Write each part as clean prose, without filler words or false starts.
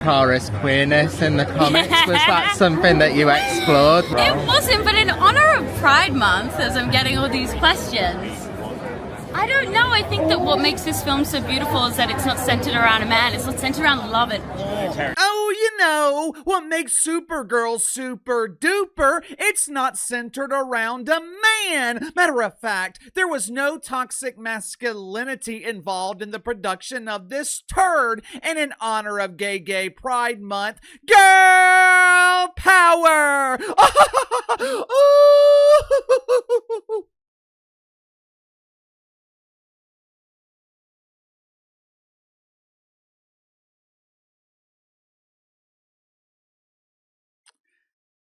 Kara's queerness in the comics? Was that something that you explored? It wasn't, but in honor of Pride Month, as I'm getting all these questions, I don't know. I think that what makes this film so beautiful is that it's not centered around a man. It's not centered around love at all. Oh, you know, what makes Supergirl super duper, it's not centered around a man. Matter of fact, there was no toxic masculinity involved in the production of this turd. And in honor of Gay Pride Month, girl power! Ooh.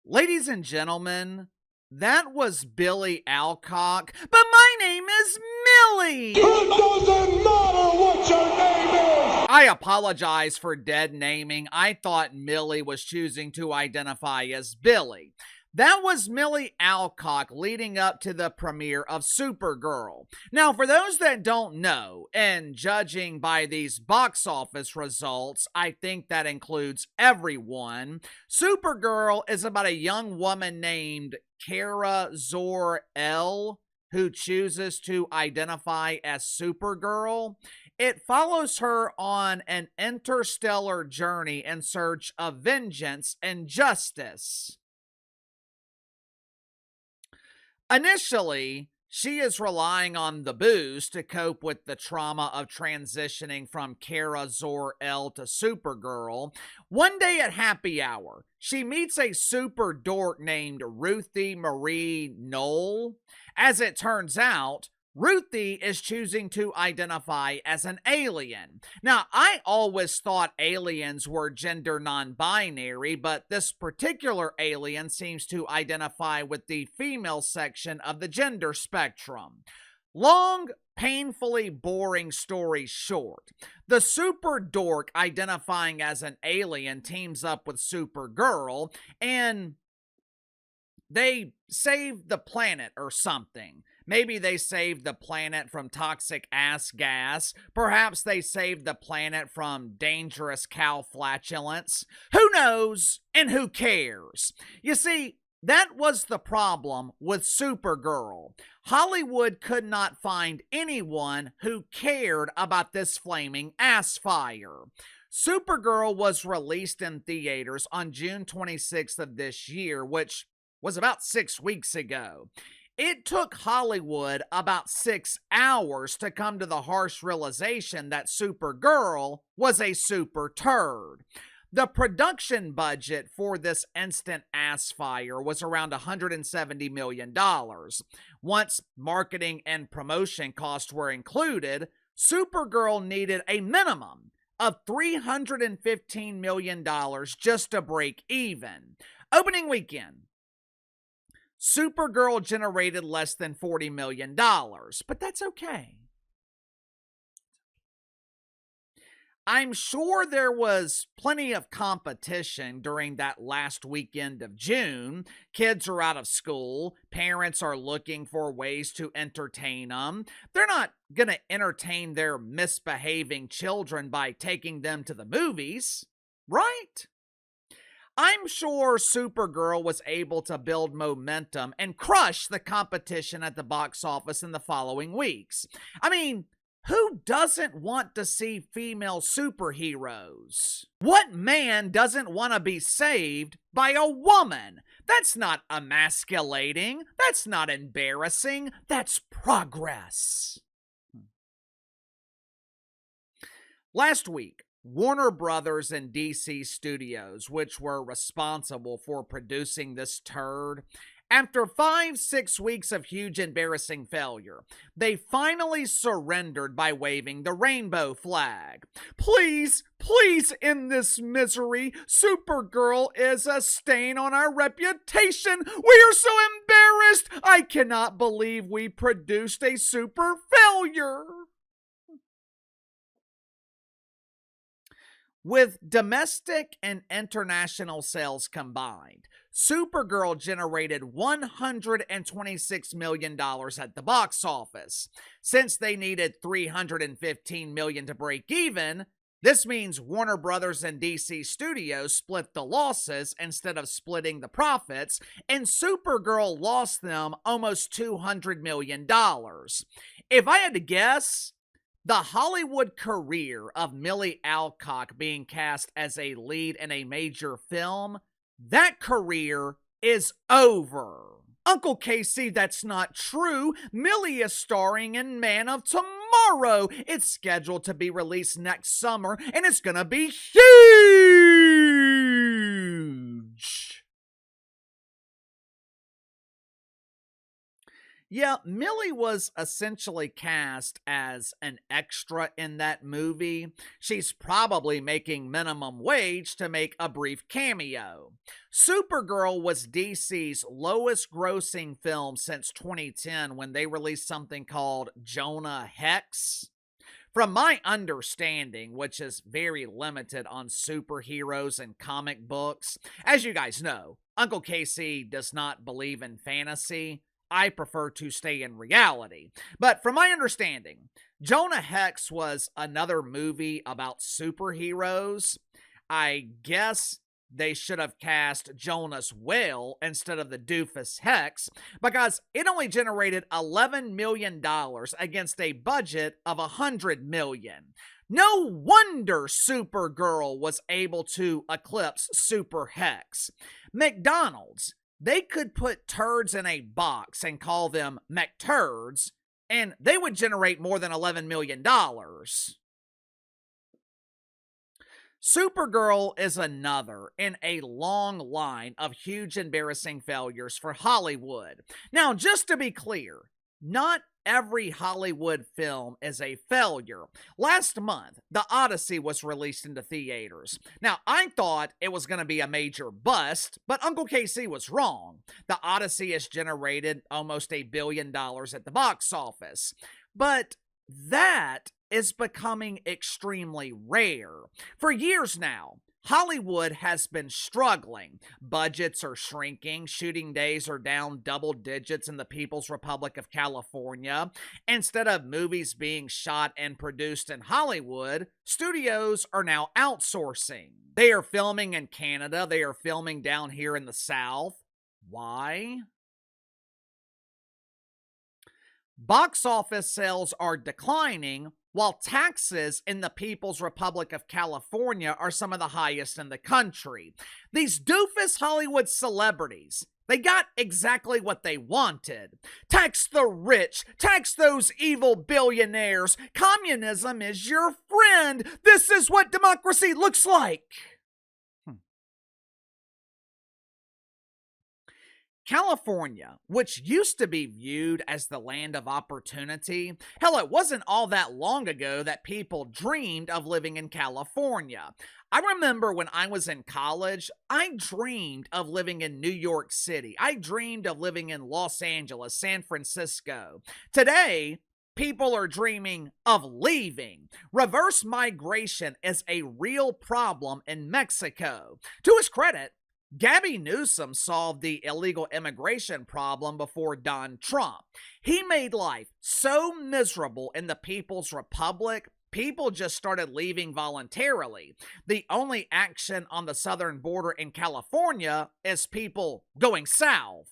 Ladies and gentlemen, that was Billy Alcock, but my name is Millie! It doesn't matter what your name is! I apologize for dead naming. I thought Millie was choosing to identify as Billy. That was Millie Alcock leading up to the premiere of Supergirl. Now, for those that don't know, and judging by these box office results, I think that includes everyone, Supergirl is about a young woman named Kara Zor-El who chooses to identify as Supergirl. It follows her on an interstellar journey in search of vengeance and justice. Initially, she is relying on the booze to cope with the trauma of transitioning from Kara Zor-El to Supergirl. One day at happy hour, she meets a super dork named Ruthie Marie Knoll. As it turns out, Ruthie is choosing to identify as an alien. Now, I always thought aliens were gender non-binary, but this particular alien seems to identify with the female section of the gender spectrum. Long, painfully boring story short, the super dork identifying as an alien teams up with Supergirl, and they save the planet or something. Maybe they saved the planet from toxic ass gas. Perhaps they saved the planet from dangerous cow flatulence. Who knows and who cares? You see, that was the problem with Supergirl. Hollywood could not find anyone who cared about this flaming ass fire. Supergirl was released in theaters on June 26th of this year, which was about 6 weeks ago. It took Hollywood about 6 hours to come to the harsh realization that Supergirl was a super turd. The production budget for this instant ass fire was around $170 million. Once marketing and promotion costs were included, Supergirl needed a minimum of $315 million just to break even. Opening weekend, Supergirl generated less than $40 million, but that's okay. I'm sure there was plenty of competition during that last weekend of June. Kids are out of school. Parents are looking for ways to entertain them. They're not going to entertain their misbehaving children by taking them to the movies, right? I'm sure Supergirl was able to build momentum and crush the competition at the box office in the following weeks. I mean, who doesn't want to see female superheroes? What man doesn't want to be saved by a woman? That's not emasculating. That's not embarrassing. That's progress. Last week, Warner Brothers and DC Studios, which were responsible for producing this turd, after 5-6 weeks of huge embarrassing failure, they finally surrendered by waving the rainbow flag. Please, please end this misery. Supergirl is a stain on our reputation. We are so embarrassed. I cannot believe we produced a super failure. With domestic and international sales combined, Supergirl generated $126 million at the box office. Since they needed $315 million to break even, This means Warner Brothers and DC Studios split the losses instead of splitting the profits, and Supergirl lost them almost $200 million. If I had to guess, the Hollywood career of Millie Alcock being cast as a lead in a major film, that career is over. Uncle Casey, that's not true. Millie is starring in Man of Tomorrow. It's scheduled to be released next summer, and it's gonna be huge. Yeah, Millie was essentially cast as an extra in that movie. She's probably making minimum wage to make a brief cameo. Supergirl was DC's lowest grossing film since 2010 when they released something called Jonah Hex. From my understanding, which is very limited on superheroes and comic books, as you guys know, Uncle Casey does not believe in fantasy. I prefer to stay in reality. But from my understanding, Jonah Hex was another movie about superheroes. I guess they should have cast Jonas Whale instead of the doofus Hex because it only generated $11 million against a budget of $100 million. No wonder Supergirl was able to eclipse Super Hex. McDonald's, they could put turds in a box and call them McTurds, and they would generate more than $11 million. Supergirl is another in a long line of huge embarrassing failures for Hollywood. Now, just to be clear, not every Hollywood film is a failure. Last month, The Odyssey was released into theaters. Now, I thought it was going to be a major bust, but Uncle Casey was wrong. The Odyssey has generated almost $1 billion at the box office. But that is becoming extremely rare. For years now, Hollywood has been struggling. Budgets are shrinking. Shooting days are down double digits in the People's Republic of California. Instead of movies being shot and produced in Hollywood, studios are now outsourcing. They are filming in Canada. They are filming down here in the South. Why? Box office sales are declining, while taxes in the People's Republic of California are some of the highest in the country. These doofus Hollywood celebrities, they got exactly what they wanted. Tax the rich, tax those evil billionaires. Communism is your friend. This is what democracy looks like. California, which used to be viewed as the land of opportunity, hell, it wasn't all that long ago that people dreamed of living in California. I remember when I was in college, I dreamed of living in New York City. I dreamed of living in Los Angeles, San Francisco. Today, people are dreaming of leaving. Reverse migration is a real problem in Mexico. To his credit, Gabby Newsom solved the illegal immigration problem before Donald Trump. He made life so miserable in the People's Republic, people just started leaving voluntarily. The only action on the southern border in California is people going south.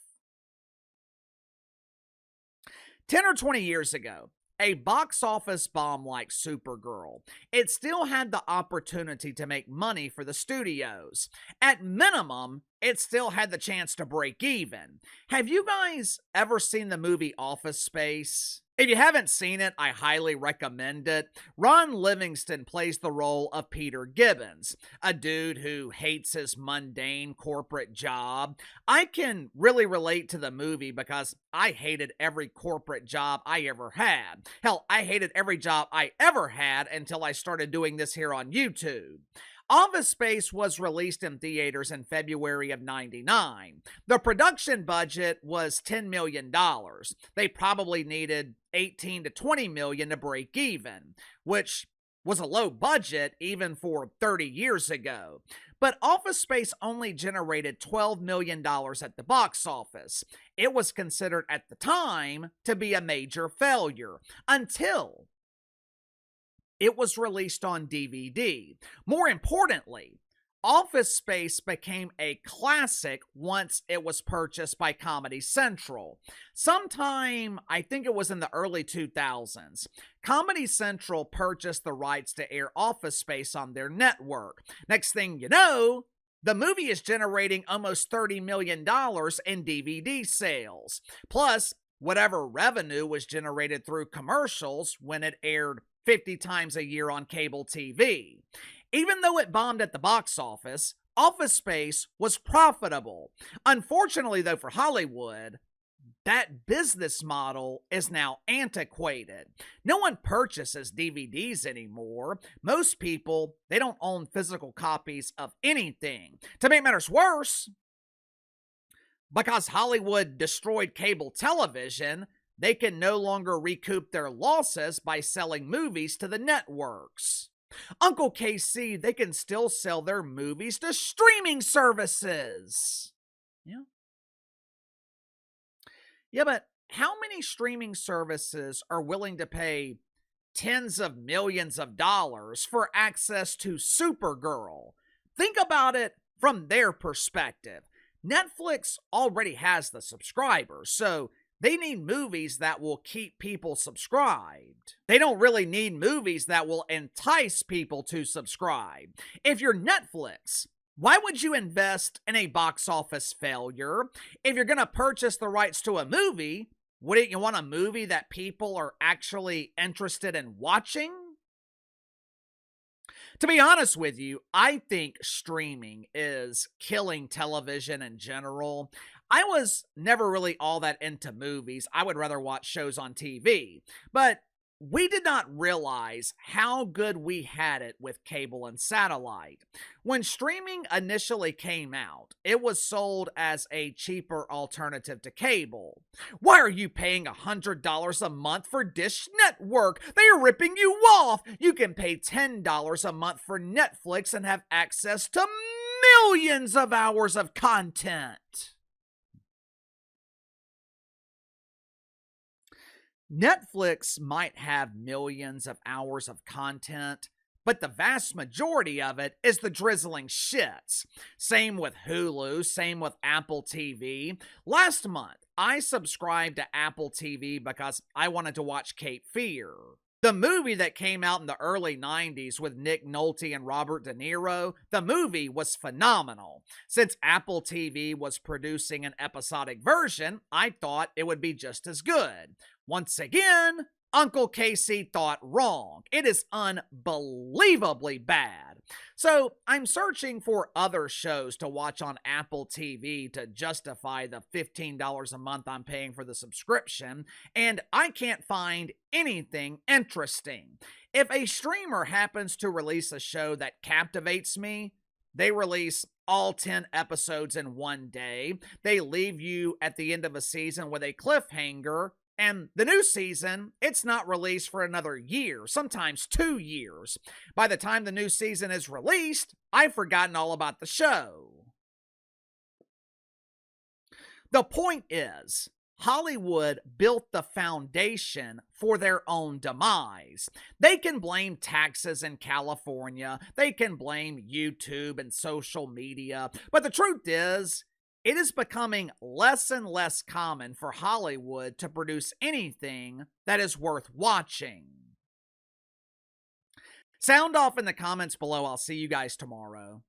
10 or 20 years ago, a box office bomb like Supergirl, it still had the opportunity to make money for the studios. At minimum, it still had the chance to break even. Have you guys ever seen the movie Office Space? If you haven't seen it, I highly recommend it. Ron Livingston plays the role of Peter Gibbons, a dude who hates his mundane corporate job. I can really relate to the movie because I hated every corporate job I ever had. Hell, I hated every job I ever had until I started doing this here on YouTube. Office Space was released in theaters in February of '99. The production budget was $10 million. They probably needed 18 to 20 million to break even, which was a low budget even for 30 years ago. But Office Space only generated $12 million at the box office. It was considered at the time to be a major failure until it was released on DVD. More importantly, Office Space became a classic once it was purchased by Comedy Central. Sometime, I think it was in the early 2000s, Comedy Central purchased the rights to air Office Space on their network. Next thing you know, the movie is generating almost $30 million in DVD sales. Plus, whatever revenue was generated through commercials when it aired 50 times a year on cable TV. Even though it bombed at the box office, Office Space was profitable. Unfortunately, though, for Hollywood, that business model is now antiquated. No one purchases DVDs anymore. Most people, they don't own physical copies of anything. To make matters worse, because Hollywood destroyed cable television, they can no longer recoup their losses by selling movies to the networks. Uncle KC, they can still sell their movies to streaming services. Yeah, but how many streaming services are willing to pay tens of millions of dollars for access to Supergirl? Think about it from their perspective. Netflix already has the subscribers, so they need movies that will keep people subscribed. They don't really need movies that will entice people to subscribe. If you're Netflix, why would you invest in a box office failure? If you're going to purchase the rights to a movie, wouldn't you want a movie that people are actually interested in watching? To be honest with you, I think streaming is killing television in general. I was never really all that into movies. I would rather watch shows on TV. But we did not realize how good we had it with cable and satellite. When streaming initially came out, it was sold as a cheaper alternative to cable. Why are you paying $100 a month for Dish Network? They are ripping you off! You can pay $10 a month for Netflix and have access to millions of hours of content. Netflix might have millions of hours of content, but the vast majority of it is the drizzling shits. Same with Hulu, same with Apple TV. Last month, I subscribed to Apple TV because I wanted to watch Cape Fear. The movie that came out in the early 90s with Nick Nolte and Robert De Niro, the movie was phenomenal. Since Apple TV was producing an episodic version, I thought it would be just as good. Once again, Uncle Casey thought wrong. It is unbelievably bad. So I'm searching for other shows to watch on Apple TV to justify the $15 a month I'm paying for the subscription, and I can't find anything interesting. If a streamer happens to release a show that captivates me, they release all 10 episodes in one day. They leave you at the end of a season with a cliffhanger. And the new season, it's not released for another year, sometimes 2 years. By the time the new season is released, I've forgotten all about the show. The point is, Hollywood built the foundation for their own demise. They can blame taxes in California, they can blame YouTube and social media, but the truth is, it is becoming less and less common for Hollywood to produce anything that is worth watching. Sound off in the comments below. I'll see you guys tomorrow.